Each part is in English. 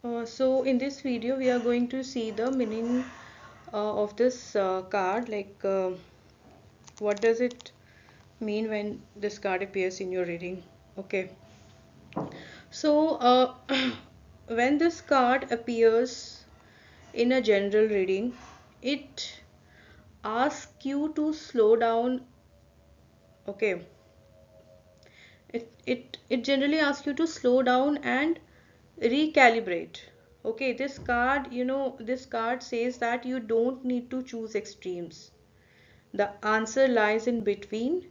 So in this video we are going to see the meaning of this card, like what does it mean when this card appears in your reading. Okay, so when this card appears in a general reading, it asks you to slow down. Okay, it generally asks you to slow down and recalibrate. Okay, this card, this card says that you don't need to choose extremes. The answer lies in between,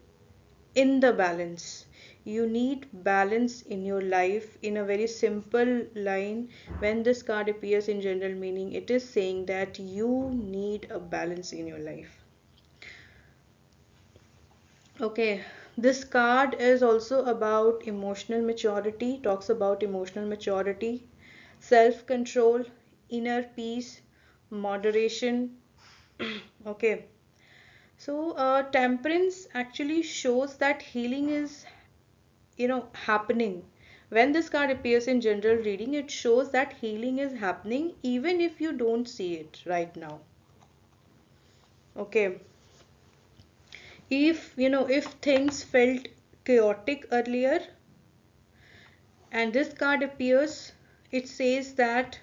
in the balance. You need balance in your life. In a very simple line, when this card appears in general meaning, it is saying that you need a balance in your life. Okay, this card is also about emotional maturity, talks about emotional maturity, self control, inner peace, moderation. Okay, so temperance actually shows that healing is, happening. When this card appears in general reading, it shows that healing is happening even if you don't see it right now. Okay, if things felt chaotic earlier and this card appears, it says that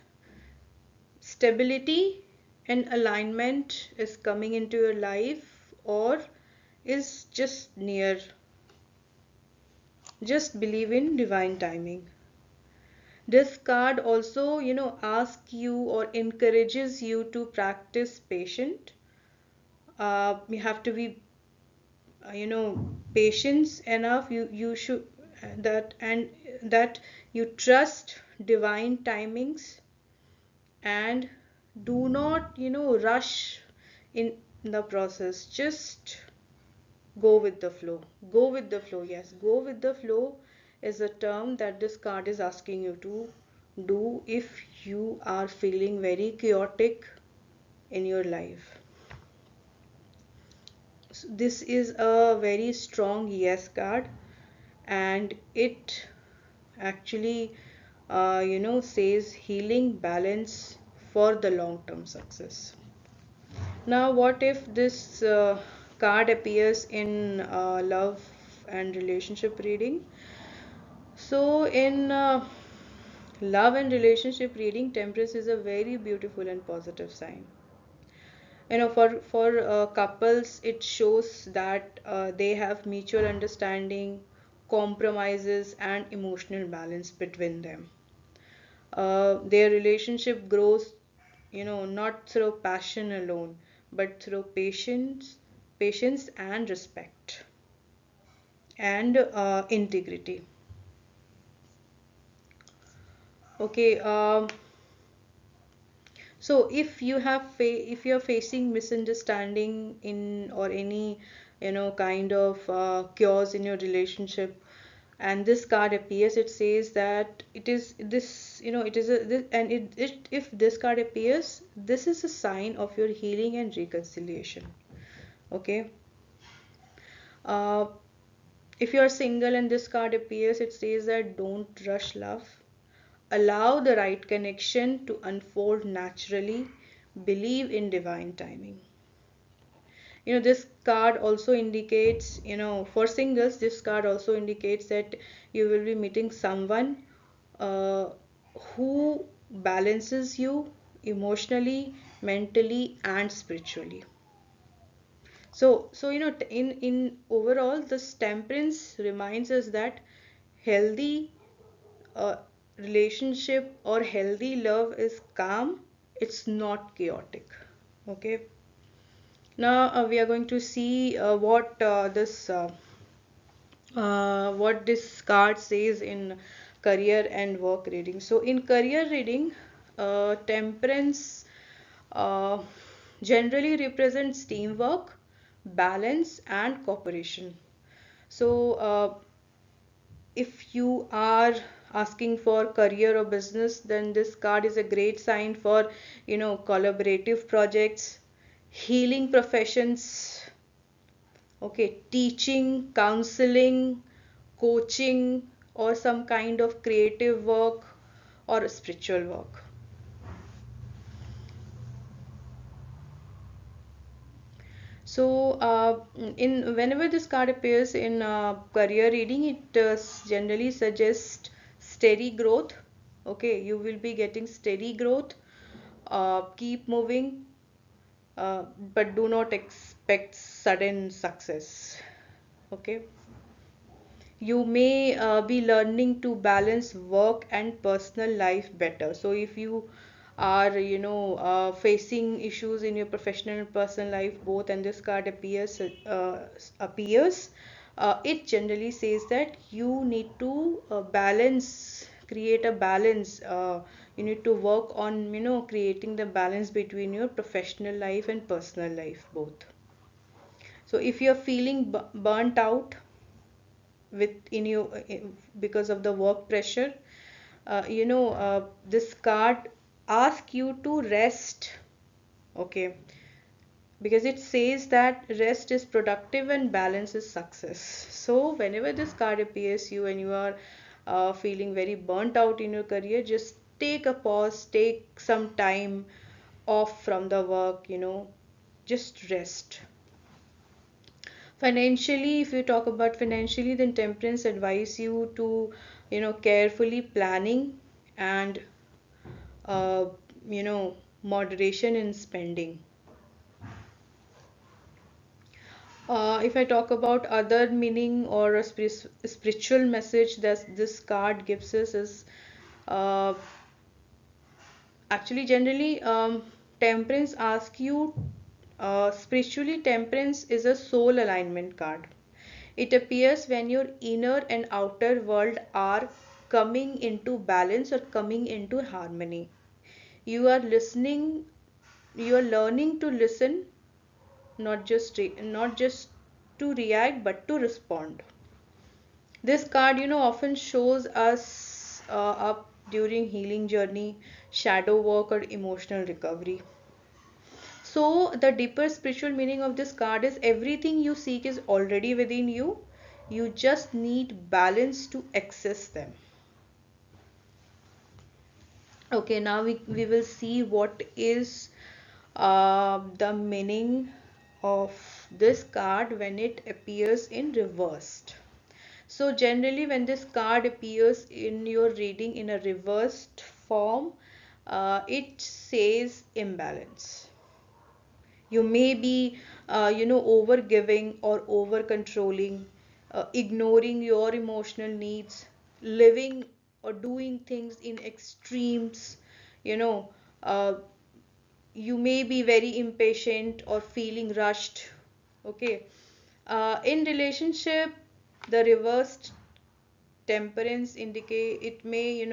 stability and alignment is coming into your life or is just near. Just believe in divine timing. This card also, asks you or encourages you to practice patient. You have to be, patience enough. You should that and that you trust divine timings and do not, rush in the process. Just go with the flow. Go with the flow. Yes, go with the flow is a term that this card is asking you to do if you are feeling very chaotic in your life. So this is a very strong yes card, and it actually, says healing balance for the long term success. Now, what if this card appears in love and relationship reading? So, in love and relationship reading, Temperance is a very beautiful and positive sign. For couples, it shows that they have mutual understanding, compromises, and emotional balance between them. Their relationship grows, not through passion alone, but through patience and respect and integrity. Okay, so if you're facing misunderstanding in or any, kind of chaos in your relationship, and this card appears, it says that it is this, it is a this, and if this card appears, this is a sign of your healing and reconciliation. Okay, uh, if you're single and this card appears, it says that don't rush love. Allow the right connection to unfold naturally. Believe in divine timing. This card also indicates, for singles, this card also indicates that you will be meeting someone uh, who balances you emotionally, mentally, and spiritually. So in overall, this temperance reminds us that healthy uh, relationship or healthy love is calm, it's not chaotic. Okay, now we are going to see what this card says in career and work reading. So in career reading, temperance uh, generally represents teamwork, balance, and cooperation. So if you are asking for career or business, then this card is a great sign for, collaborative projects, healing professions. Okay, teaching, counseling, coaching, or some kind of creative work, or spiritual work. So, in whenever this card appears in career reading, it generally suggests steady growth. Okay, you will be getting steady growth. Keep moving, but do not expect sudden success. Okay, you may be learning to balance work and personal life better. So if you are facing issues in your professional and personal life both, and this card appears, it generally says that you need to create a balance. You need to work on creating the balance between your professional life and personal life both. So if you're feeling burnt out with in you because of the work pressure, this card asks you to rest. Okay, because it says that rest is productive and balance is success. So whenever this card appears you and you are feeling very burnt out in your career, just take a pause, take some time off from the work, just rest. Financially, if you talk about financially, then temperance advise you to carefully planning and uh, moderation in spending. If I talk about other meaning or a spiritual message that this card gives us is uh, actually generally temperance asks you, spiritually temperance is a soul alignment card. It appears when your inner and outer world are coming into balance or coming into harmony. You are listening, you are learning to listen, not just to react but to respond. This card, often shows us up during healing journey, shadow work, or emotional recovery. So, the deeper spiritual meaning of this card is everything you seek is already within you. You just need balance to access them. Okay, now we will see what is the meaning of this card when it appears in reversed. So generally when this card appears in your reading in a reversed form, it says imbalance. You may be over giving or over controlling, ignoring your emotional needs, living or doing things in extremes. you know uh, you may be very impatient or feeling rushed. Okay, in relationship, the reversed temperance indicate it may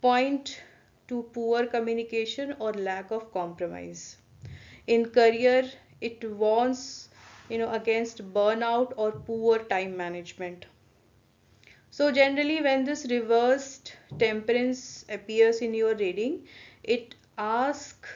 point to poor communication or lack of compromise. In career, it warns against burnout or poor time management. So generally when this reversed temperance appears in your reading, it asks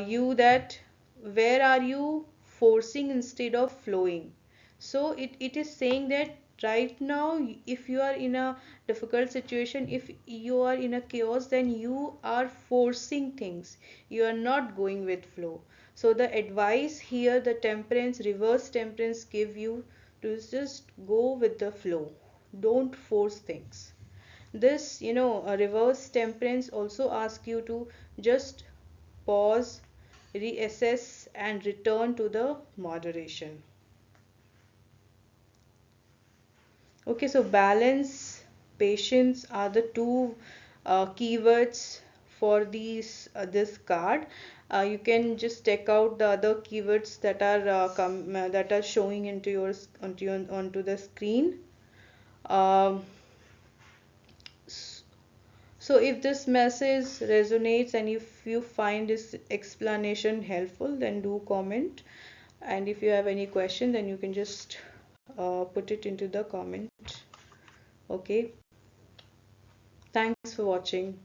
you that where are you forcing instead of flowing. So it is saying that right now if you are in a difficult situation, if you are in a chaos, then you are forcing things, you are not going with flow. So the advice here the temperance, reverse temperance, give you to just go with the flow, don't force things. This a reverse temperance also asks you to just pause, reassess, and return to the moderation. Okay, so balance, patience are the two keywords for this card. You can just check out the other keywords that are that are showing onto the screen. Um, So if this message resonates and if you find this explanation helpful, then do comment. And if you have any question, then you can just put it into the comment. Okay. Thanks for watching.